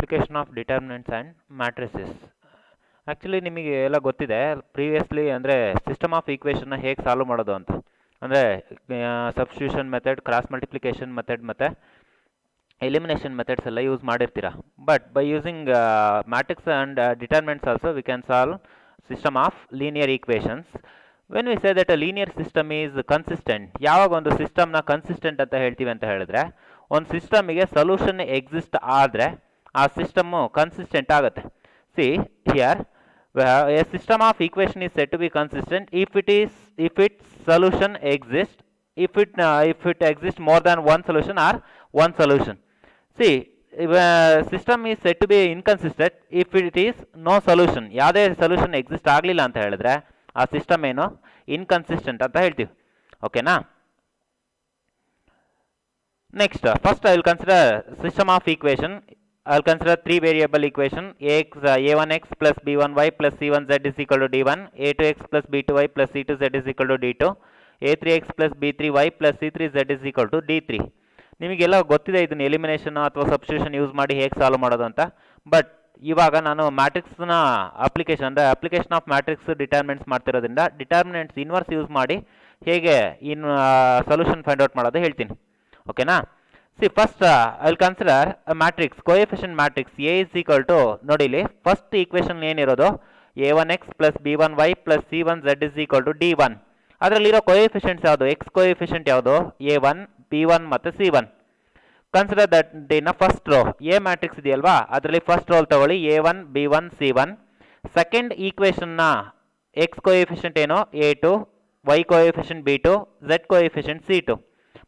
application of determinants and matrices. Actually ನಿಮಗೆ ಎಲ್ಲ ಗೊತ್ತಿದೆ ಪ್ರೀವಿಯಸ್ಲಿ ಅಂದರೆ ಸಿಸ್ಟಮ್ ಆಫ್ ಈಕ್ವೇಷನ್ನ ಹೇಗೆ ಸಾಲ್ವ್ ಮಾಡೋದು ಅಂತ. ಅಂದರೆ substitution method, cross multiplication method ಮತ್ತು ಎಲಿಮಿನೇಷನ್ ಮೆಥಡ್ಸ್ ಎಲ್ಲ ಯೂಸ್ ಮಾಡಿರ್ತೀರ. But by using matrix and determinants also we can solve system of linear equations. When we say that a linear system is consistent, ಯಾವಾಗ ಒಂದು ಸಿಸ್ಟಮ್ನ consistent ಅಂತ ಹೇಳ್ತೀವಿ ಅಂತ ಹೇಳಿದ್ರೆ, ಒಂದು ಸಿಸ್ಟಮಿಗೆ ಸೊಲ್ಯೂಷನ್ ಎಕ್ಸಿಸ್ಟ್ ಆದರೆ ಆ ಸಿಸ್ಟಮು ಕನ್ಸಿಸ್ಟೆಂಟ್ ಆಗುತ್ತೆ. See here a system of equation is said to be consistent if its solution exists, if it exists more than one solution or one solution. See, system is said to be inconsistent if it is no solution. ಯಾವುದೇ solution exist ಆಗಲಿಲ್ಲ ಅಂತ ಹೇಳಿದ್ರೆ ಆ system ಏನು inconsistent ಅಂತ ಹೇಳ್ತೀವಿ. ಓಕೆನಾ? Next first I will consider system of equation. I'll consider three variable equation a1x plus b1y plus c1z is equal to d1, a2x plus b2y plus c2z is equal to d2, a3x plus b3y plus c3z is equal to d3. ನಿಮಗೆಲ್ಲ ಗೊತ್ತಿದೆ ಇದನ್ನು elimination ಅಥವಾ substitution use ಮಾಡಿ ಹೇಗೆ solve ಮಾಡೋದು ಅಂತ. But ಇವಾಗ ನಾನು ಮ್ಯಾಟ್ರಿಕ್ಸ್ನ ಅಪ್ಲಿಕೇಶನ್ ಅಂದರೆ ಅಪ್ಲಿಕೇಶನ್ ಆಫ್ ಮ್ಯಾಟ್ರಿಕ್ಸ್ ಡಿಟರ್ಮಿನೆಂಟ್ಸ್ ಮಾಡ್ತಿರೋದ್ರಿಂದ ಡಿಟರ್ಮಿನೆಂಟ್ಸ್ ಇನ್ವರ್ಸ್ ಯೂಸ್ ಮಾಡಿ ಹೇಗೆ ಸೊಲ್ಯೂಷನ್ ಫೈಂಡ್ ಔಟ್ ಮಾಡೋದು ಹೇಳ್ತೀನಿ. ಓಕೆನಾ? See, first I will consider a matrix, coefficient matrix A is equal to, ನೋಡಿಲಿ ಫಸ್ಟ್ ಈಕ್ವೇಷನ್ ಏನಿರೋದು a1x plus b1y plus c1z is equal to d1. ಅದರಲ್ಲಿರೋ coefficients ಯಾವುದು? X coefficient ಯಾವುದು? a1, b1 ಮತ್ತು c1. Consider that in first row A matrix ಇದೆಯಲ್ವಾ, ಅದರಲ್ಲಿ first roll ತಗೊಳ್ಳಿ a1, b1, c1. Second ಈಕ್ವೇಷನ್ನ X coefficient ಏನು? a2, y coefficient b2, z coefficient c2.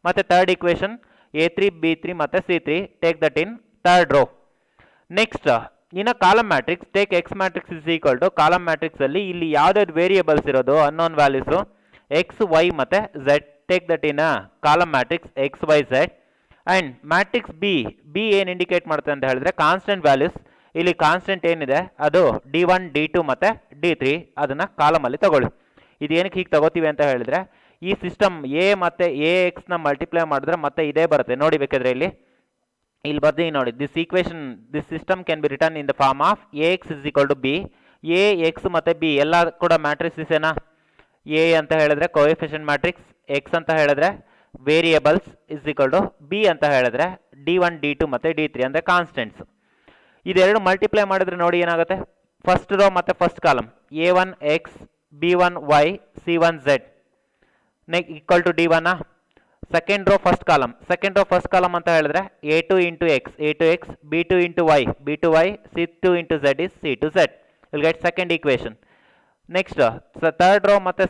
ಮತ್ತು third equation a3, b3 ಮತ್ತು c3. Take that in third row. Next in a column matrix take X matrix is equal to column matrix ಅಲ್ಲಿ ಇಲ್ಲಿ ಯಾವ್ದಾದ್ರು variables ಇರೋದು unknown values X Y ಮತ್ತು Z. Take that in column matrix X Y Z. And matrix B ಏನು indicate ಮಾಡುತ್ತೆ ಅಂತ ಹೇಳಿದ್ರೆ constant values. ಇಲ್ಲಿ ಕಾನ್ಸ್ಟೆಂಟ್ ಏನಿದೆ ಅದು d1, d2 ಮತ್ತು d3. ಅದನ್ನು ಕಾಲಮಲ್ಲಿ ತಗೊಳ್ಳಿ. ಇದು ಏನಕ್ಕೆ ಹೀಗೆ ತಗೋತೀವಿ ಅಂತ ಹೇಳಿದ್ರೆ, ಈ ಸಿಸ್ಟಮ್ ಎ ಮತ್ತು ಎ ಎಕ್ಸ್ನ ಮಲ್ಟಿಪ್ಲೈ ಮಾಡಿದ್ರೆ ಮತ್ತೆ ಇದೇ ಬರುತ್ತೆ. ನೋಡಿ ಬೇಕಾದ್ರೆ ಇಲ್ಲಿ ಬರ್ತೀನಿ ನೋಡಿ. This equation, this system can be written in the form of A X is equal to B. A X ಮತ್ತು ಬಿ ಎಲ್ಲ ಕೂಡ ಮ್ಯಾಟ್ರಿಕ್ಸ್ ಏನಾ? ಎ ಅಂತ ಹೇಳಿದ್ರೆ ಕೋಎಫಿಷಿಯಂಟ್ ಮ್ಯಾಟ್ರಿಕ್ಸ್, ಎಕ್ಸ್ ಅಂತ ಹೇಳಿದ್ರೆ variables is equal to B ಅಂತ ಹೇಳಿದ್ರೆ d1, d2 ಮತ್ತು d3 ಅಂದರೆ ಕಾನ್ಸ್ಟೆಂಟ್ಸ್. ಇದೆರಡು ಮಲ್ಟಿಪ್ಲೈ ಮಾಡಿದ್ರೆ ನೋಡಿ ಏನಾಗುತ್ತೆ? ಫಸ್ಟ್ ರೋ ಮತ್ತು first column a1x, b1y, c1z equal to d1. Second row first column ಅಂತ ಹೇಳಿದ್ರೆ a2 into X, a2x, b2 into Y, b2y, c2 into z is c2z. Will get second equation. Next third row ಮತ್ತು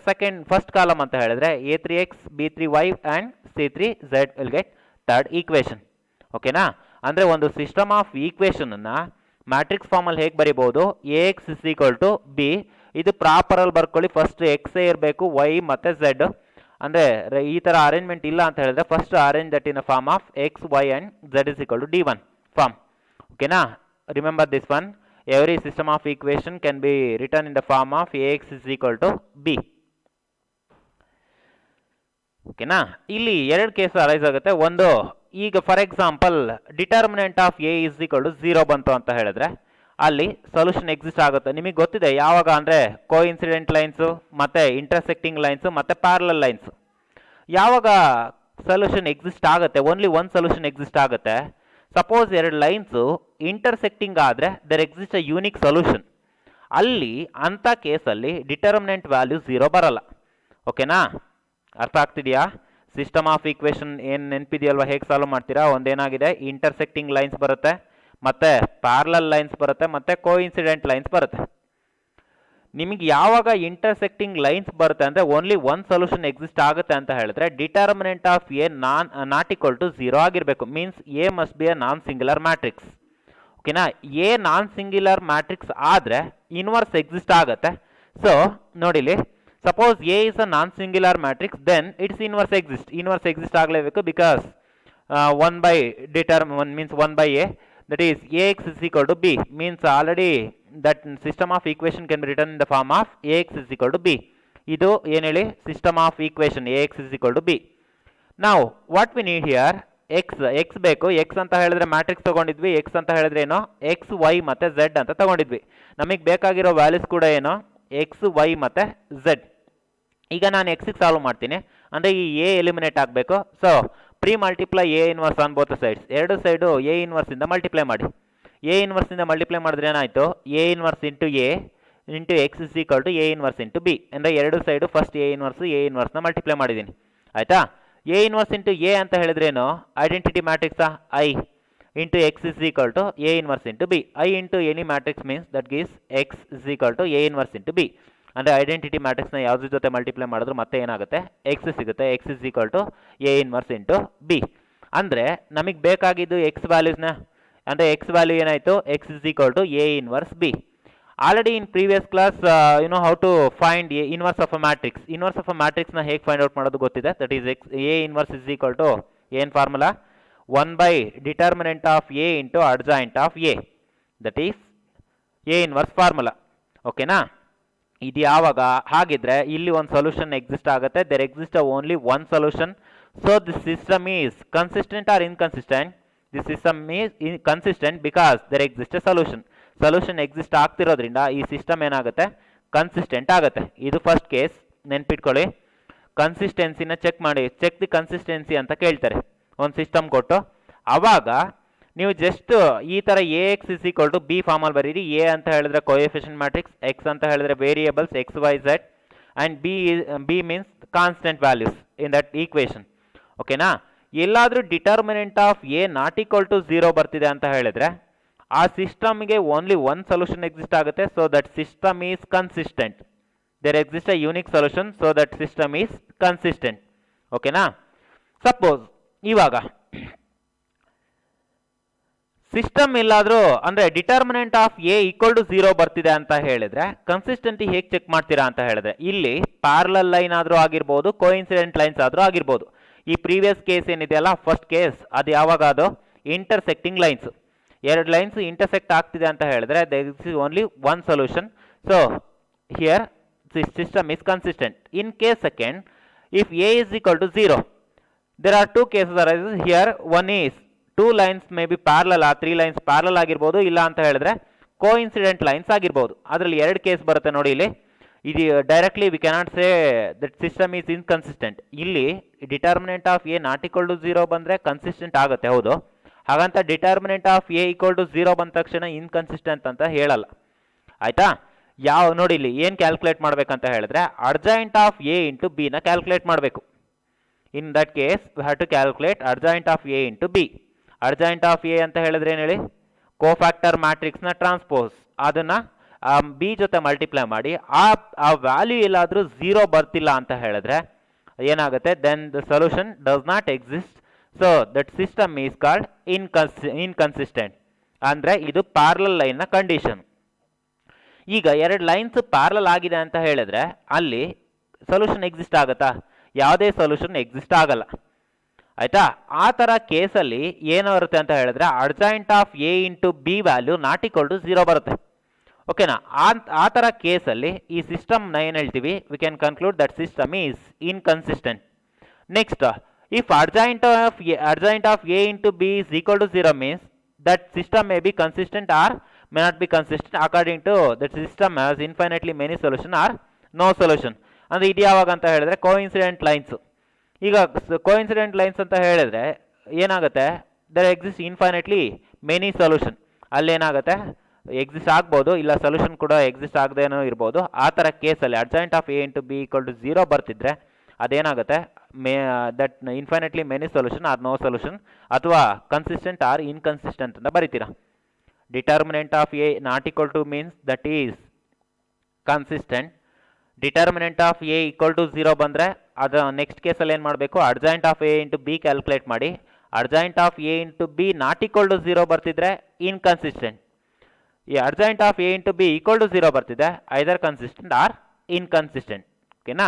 first column ಅಂತ ಹೇಳಿದ್ರೆ a3x, b3y and c3z will get third equation. ಓಕೆನಾ? ಅಂದರೆ ಒಂದು system of ಈಕ್ವೇಷನನ್ನು matrix ಫಾರ್ಮಲ್ಲಿ ಹೇಗೆ ಬರಿಬೋದು? A X is equal to B. ಇದು ಪ್ರಾಪರಲ್ಲಿ ಬರ್ಕೊಳ್ಳಿ. ಫಸ್ಟ್ ಎಕ್ಸೇ ಇರಬೇಕು, ವೈ ಮತ್ತು ಝೆಡ್. ಅಂದರೆ ಈ ಥರ ಅರೇಂಜ್ಮೆಂಟ್ ಇಲ್ಲ ಅಂತ ಹೇಳಿದ್ರೆ first arrange that in a form of x, y and z is equal to d1 form. ಓಕೆನಾ? Remember this one. Every system of equation can be written in the form of A X is equal to B. ಓಕೆನಾ? ಇಲ್ಲಿ ಎರಡು case arise ಆಗುತ್ತೆ. ಒಂದು, ಈಗ for example determinant of A is equal to 0 ಬಂತು ಅಂತ ಹೇಳಿದ್ರೆ ಅಲ್ಲಿ ಸೊಲ್ಯೂಷನ್ ಎಕ್ಸಿಸ್ಟ್ ಆಗುತ್ತೆ. ನಿಮಗೆ ಗೊತ್ತಿದೆ ಯಾವಾಗ ಅಂದರೆ ಕೋಇನ್ಸಿಡೆಂಟ್ ಲೈನ್ಸು ಮತ್ತು ಇಂಟರ್ಸೆಕ್ಟಿಂಗ್ ಲೈನ್ಸು ಮತ್ತು ಪ್ಯಾರಲಲ್ ಲೈನ್ಸ್. ಯಾವಾಗ ಸೊಲ್ಯೂಷನ್ ಎಕ್ಸಿಸ್ಟ್ ಆಗುತ್ತೆ? ಓನ್ಲಿ ಒನ್ ಸೊಲ್ಯೂಷನ್ ಎಕ್ಸಿಸ್ಟ್ ಆಗುತ್ತೆ. ಸಪೋಸ್ ಎರಡು ಲೈನ್ಸು ಇಂಟರ್ಸೆಕ್ಟಿಂಗ್ ಆದರೆ there exist a unique solution. ಅಲ್ಲಿ ಅಂಥ ಕೇಸಲ್ಲಿ ಡಿಟರ್ಮಿನೆಂಟ್ ವ್ಯಾಲ್ಯೂ 0 ಬರಲ್ಲ. ಓಕೆನಾ? ಅರ್ಥ ಆಗ್ತಿದೆಯಾ? ಸಿಸ್ಟಮ್ ಆಫ್ ಈಕ್ವೇಷನ್ ಏನು ನೆನಪಿದೆಯಲ್ವ? ಹೇಗೆ ಸಾಲ್ವ್ ಮಾಡ್ತೀರಾ? ಒಂದೇನಾಗಿದೆ, ಇಂಟರ್ಸೆಕ್ಟಿಂಗ್ ಲೈನ್ಸ್ ಬರುತ್ತೆ, ಮತ್ತು ಪ್ಯಾರಲಲ್ ಲೈನ್ಸ್ ಬರುತ್ತೆ, ಮತ್ತು ಕೋಇನ್ಸಿಡೆಂಟ್ ಲೈನ್ಸ್ ಬರುತ್ತೆ. ನಿಮಗೆ ಯಾವಾಗ ಇಂಟರ್ಸೆಕ್ಟಿಂಗ್ ಲೈನ್ಸ್ ಬರುತ್ತೆ ಅಂದರೆ ಓನ್ಲಿ ಒನ್ ಸೊಲ್ಯೂಷನ್ ಎಕ್ಸಿಸ್ಟ್ ಆಗುತ್ತೆ ಅಂತ ಹೇಳಿದ್ರೆ determinant of A not equal to 0 ಆಗಿರಬೇಕು. Means A must be a non singular matrix. ಓಕೆನಾ? ಎ ನಾನ್ ಸಿಂಗ್ಯುಲರ್ ಮ್ಯಾಟ್ರಿಕ್ಸ್ ಆದರೆ ಇನ್ವರ್ಸ್ ಎಕ್ಸಿಸ್ಟ್ ಆಗುತ್ತೆ. ಸೊ ನೋಡಿಲಿ, suppose A is a non singular matrix, then its inverse exist ಆಗಲೇಬೇಕು. Because 1 by means 1 by a, that is ax is equal to b, means already that system of equation can be written in the form of ax is equal to b. Idu ಏನು ಹೇಳಿ? System of equation ax is equal to b. Now what we need here, X ಬೇಕು. X ಅಂತ ಹೇಳಿದ್ರೆ matrix ತೊಗೊಂಡಿದ್ವಿ, X ಅಂತ ಹೇಳಿದ್ರೆ ಏನು X Y ಮತ್ತು Z ಅಂತ ತೊಗೊಂಡಿದ್ವಿ. ನಮಗೆ ಬೇಕಾಗಿರೋ ವ್ಯಾಲ್ಯೂಸ್ ಕೂಡ ಏನು ಎಕ್ಸ್ ವೈ ಮತ್ತು ಝೆಡ್. ಈಗ ನಾನು ಎಕ್ಸಿಗೆ ಸಾಲ್ವ್ ಮಾಡ್ತೀನಿ, ಅಂದರೆ ಈ ಎ ಎಲಿಮಿನೇಟ್ ಆಗಬೇಕು. So premultiply A inverse on both sides, ಎರಡು ಸೈಡು ಎ ಇನ್ವರ್ಸಿಂದ ಮಲ್ಟಿಪ್ಲೈ ಮಾಡಿ. ಎ ಇನ್ವರ್ಸಿಂದ ಮಲ್ಟಿಪ್ಲೈ ಮಾಡಿದ್ರೆ ಏನಾಯಿತು, A inverse into A into x is equal to A inverse into B. ಅಂದರೆ ಎರಡು ಸೈಡು ಫಸ್ಟ್ ಎ ಇನ್ವರ್ಸ್ನ ಮಲ್ಟಿಪ್ಲೈ ಮಾಡಿದ್ದೀನಿ, ಆಯಿತಾ. ಎ ಇನ್ವರ್ಸ್ ಇಂಟು ಎ ಅಂತ ಹೇಳಿದ್ರೇನು ಐಡೆಂಟಿಟಿ ಮ್ಯಾಟ್ರಿಕ್ಸಾ I into x is equal to A inverse into B. I into any matrix means that ಗೀಸ್ x is equal to A inverse into B. ಅಂದರೆ identity ಮ್ಯಾಟ್ರಿಕ್ಸ್ನ ಯಾವುದ್ರ ಜೊತೆ ಮಲ್ಟಿಪ್ಲೈ ಮಾಡಿದ್ರು ಮತ್ತೆ ಏನಾಗುತ್ತೆ ಎಕ್ಸ್ ಸಿಗುತ್ತೆ. X is equal to A inverse into B. ಅಂದರೆ ನಮಗೆ ಬೇಕಾಗಿದ್ದು ಎಕ್ಸ್ ವ್ಯಾಲ್ಯೂಸ್ನ, ಅಂದರೆ ಎಕ್ಸ್ ವ್ಯಾಲ್ಯೂ ಏನಾಯಿತು x is equal to A inverse B. Already in previous class you know how to find A inverse of a matrix. Inverse of a ಮ್ಯಾಟ್ರಿಕ್ಸ್ನ ಹೇಗೆ find out ಮಾಡೋದು ಗೊತ್ತಿದೆ. That is x A inverse is equal to ಏನು formula one by determinant of A into adjoint of A, that is A inverse formula. ಓಕೆನಾ. ಇದು ಯಾವಾಗ ಹಾಗಿದ್ರೆ ಇಲ್ಲಿ ಒಂದು ಸೊಲ್ಯೂಷನ್ ಎಕ್ಸಿಸ್ಟ್ ಆಗುತ್ತೆ. There exist only one solution. So this system is consistent or inconsistent. This system is consistent because there exist a solution. Solution exist ಆಗ್ತಿರೋದ್ರಿಂದ ಈ system ಏನಾಗುತ್ತೆ ಕನ್ಸಿಸ್ಟೆಂಟ್ ಆಗುತ್ತೆ. ಇದು ಫಸ್ಟ್ ಕೇಸ್, ನೆನ್ಪಿಟ್ಕೊಳ್ಳಿ. ಕನ್ಸಿಸ್ಟೆನ್ಸಿನ ಚೆಕ್ ಮಾಡಿ, ಚೆಕ್ ದಿ ಕನ್ಸಿಸ್ಟೆನ್ಸಿ ಅಂತ ಕೇಳ್ತಾರೆ ಒಂದು ಸಿಸ್ಟಮ್ ಕೊಟ್ಟು. ಆವಾಗ ನೀವು ಜಸ್ಟ್ ಈ ಥರ A X is equal to B ಫಾರ್ಮಲ್ಲಿ ಬರೀರಿ. ಎ ಅಂತ ಹೇಳಿದ್ರೆ ಕೋಎಫಿಷಿಯಂಟ್ ಮ್ಯಾಟ್ರಿಕ್ಸ್, ಎಕ್ಸ್ ಅಂತ ಹೇಳಿದ್ರೆ variables X Y Z, and B means constant values in that equation. ಓಕೆನಾ. ಎಲ್ಲಾದರೂ determinant of A not equal to 0 ಬರ್ತಿದೆ ಅಂತ ಹೇಳಿದ್ರೆ ಆ ಸಿಸ್ಟಮ್ಗೆ ಓನ್ಲಿ ಒನ್ ಸೊಲ್ಯೂಷನ್ ಎಕ್ಸಿಸ್ಟ್ ಆಗುತ್ತೆ. So that system is consistent. There exist a unique solution, so that system is consistent. ಓಕೆನಾ. Suppose ಇವಾಗ ಸಿಸ್ಟಮ್ ಇಲ್ಲಾದರೂ ಅಂದರೆ determinant of A equal to 0 ಬರ್ತಿದೆ ಅಂತ ಹೇಳಿದ್ರೆ ಕನ್ಸಿಸ್ಟೆಂಟಿ ಹೇಗೆ ಚೆಕ್ ಮಾಡ್ತೀರಾ ಅಂತ ಹೇಳಿದ್ರೆ ಇಲ್ಲಿ ಪ್ಯಾರಲಲ್ ಲೈನ್ ಆದರೂ ಆಗಿರ್ಬೋದು, ಕೋಇನ್ಸಿಡೆಂಟ್ ಲೈನ್ಸ್ ಆದರೂ ಆಗಿರ್ಬೋದು. ಈ ಪ್ರೀವಿಯಸ್ ಕೇಸ್ ಏನಿದೆಯಲ್ಲ ಫಸ್ಟ್ ಕೇಸ್, ಅದು ಯಾವಾಗ ಅದು ಇಂಟರ್ಸೆಕ್ಟಿಂಗ್ ಲೈನ್ಸ್. ಎರಡು ಲೈನ್ಸ್ ಇಂಟರ್ಸೆಕ್ಟ್ ಆಗ್ತಿದೆ ಅಂತ ಹೇಳಿದ್ರೆ there is only one solution. So here this system is consistent. In case second, if A is equal to 0, there are two cases arises here. One is two lines may be parallel, ಆ 3 lines parallel ಆಗಿರ್ಬೋದು, ಇಲ್ಲ ಅಂತ ಹೇಳಿದ್ರೆ coincident lines ಆಗಿರ್ಬೋದು. ಅದರಲ್ಲಿ ಎರಡು case ಬರುತ್ತೆ ನೋಡಿ ಇಲ್ಲಿ. ಇದು directly we cannot say that system is inconsistent. ಇಲ್ಲಿ determinant of A not equal to 0 ಬಂದರೆ ಕನ್ಸಿಸ್ಟೆಂಟ್ ಆಗುತ್ತೆ, ಹೌದು. ಹಾಗಂತ determinant of A equal to 0 ಬಂದ ತಕ್ಷಣ ಇನ್ಕನ್ಸಿಸ್ಟೆಂಟ್ ಅಂತ ಹೇಳಲ್ಲ, ಆಯಿತಾ. ನೋಡಿ ಇಲ್ಲಿ ಏನು ಕ್ಯಾಲ್ಕುಲೇಟ್ ಮಾಡಬೇಕಂತ ಹೇಳಿದ್ರೆ ಅಡ್ಜಾಯಿಂಟ್ ಆಫ್ ಎ ಇಂಟು ಬಿನ ಕ್ಯಾಲ್ಕುಲೇಟ್ ಮಾಡಬೇಕು. In that case we have to calculate adjoint of A into B. Adjoint of A ಅಂತ ಹೇಳಿದ್ರೆ ಏನು ಹೇಳಿ, ಕೋಫ್ಯಾಕ್ಟರ್ ಮ್ಯಾಟ್ರಿಕ್ಸ್ನ ಟ್ರಾನ್ಸ್ಪೋಸ್, ಅದನ್ನು ಬಿ ಜೊತೆ ಮಲ್ಟಿಪ್ಲೈ ಮಾಡಿ ಆ ವ್ಯಾಲ್ಯೂ ಎಲ್ಲಾದರೂ 0 ಬರ್ತಿಲ್ಲ ಅಂತ ಹೇಳಿದ್ರೆ ಏನಾಗುತ್ತೆ, then the solution does not exist. So that system is called inconsistent. ಅಂದರೆ ಇದು ಪ್ಯಾರಲಲ್ ಲೈನ್ನ ಕಂಡೀಷನ್. ಈಗ ಎರಡು ಲೈನ್ಸ್ ಪ್ಯಾರಲಲ್ ಆಗಿದೆ ಅಂತ ಹೇಳಿದ್ರೆ ಅಲ್ಲಿ ಸೊಲ್ಯೂಷನ್ ಎಕ್ಸಿಸ್ಟ್ ಆಗುತ್ತಾ? ಯಾವುದೇ ಸೊಲ್ಯೂಷನ್ ಎಕ್ಸಿಸ್ಟ್ ಆಗಲ್ಲ, ಆಯಿತಾ. ಆ ಥರ ಕೇಸಲ್ಲಿ ಏನು ಬರುತ್ತೆ ಅಂತ ಹೇಳಿದ್ರೆ adjoint of A into B value not equal to 0 ಬರುತ್ತೆ. ಓಕೆನಾ. ಆ ಥರ ಕೇಸಲ್ಲಿ ಈ ಸಿಸ್ಟಮ್ನ ಏನು ಹೇಳ್ತೀವಿ, we can conclude that system is inconsistent. Next, if adjoint of a into b is equal to 0 means that system may be consistent or may not be consistent according to that system has infinitely many solution or no solution. ಅಂದರೆ ಇದು ಯಾವಾಗ ಅಂತ ಹೇಳಿದ್ರೆ coincident lines. ಈಗ coincident lines ಅಂತ ಹೇಳಿದ್ರೆ ಏನಾಗುತ್ತೆ, there exist infinitely many solution. ಅಲ್ಲೇನಾಗುತ್ತೆ ಎಕ್ಸಿಸ್ಟ್ ಆಗ್ಬೋದು, ಇಲ್ಲ ಸೊಲ್ಯೂಷನ್ ಕೂಡ ಎಕ್ಸಿಸ್ಟ್ ಆಗದೇನೋ ಇರ್ಬೋದು. ಆ ಥರ ಕೇಸಲ್ಲಿ adjoint of A into B equal to 0 ಬರ್ತಿದ್ರೆ ಅದೇನಾಗುತ್ತೆ, that infinitely many solution or no solution, ಅಥವಾ ಕನ್ಸಿಸ್ಟೆಂಟ್ ಆರ್ ಇನ್ಕನ್ಸಿಸ್ಟೆಂಟ್ ಅಂತ ಬರೀತೀರಾ. Determinant of A not equal to means that is consistent. Determinant of A equal to 0 ಬಂದರೆ ಅದು next ಕೇಸಲ್ಲಿ ಏನು ಮಾಡಬೇಕು, adjoint of A into B calculate ಮಾಡಿ. Adjoint of A into B not equal to 0 ಬರ್ತಿದ್ರೆ inconsistent. ಈ adjoint of A into B equal to 0 ಬರ್ತಿದೆ either consistent or inconsistent. ಓಕೆನಾ,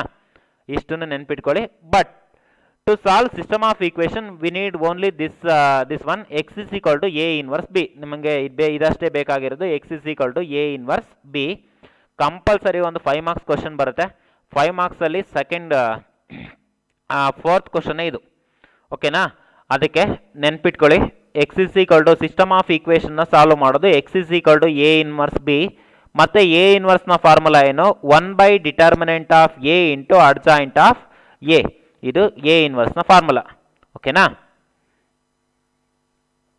ಇಷ್ಟನ್ನು ನೆನ್ಪಿಟ್ಕೊಳ್ಳಿ. But to solve system of equation we need only this one, X is equal to A inverse B. ನಿಮಗೆ ಇದಷ್ಟೇ ಬೇಕಾಗಿರೋದು, X is equal to A inverse B. Compulsory ಒಂದು 5 marks question ಬರುತ್ತೆ. 5 ಮಾರ್ಕ್ಸಲ್ಲಿ second 4th ಕ್ವಶನ್ನೇ ಇದು. ಓಕೆನಾ. ಅದಕ್ಕೆ ನೆನ್ಪಿಟ್ಕೊಳ್ಳಿ, x is equal to system of ಈಕ್ವೇಷನ್ನ ಸಾಲ್ವ್ ಮಾಡೋದು x is equal to A inverse B, ಮತ್ತು ಎ ಇನ್ವರ್ಸ್ನ ಫಾರ್ಮುಲಾ ಏನು, one by determinant of A into adjoint of A, ಇದು ಎ ಇನ್ವರ್ಸ್ನ ಫಾರ್ಮುಲಾ. ಓಕೆನಾ.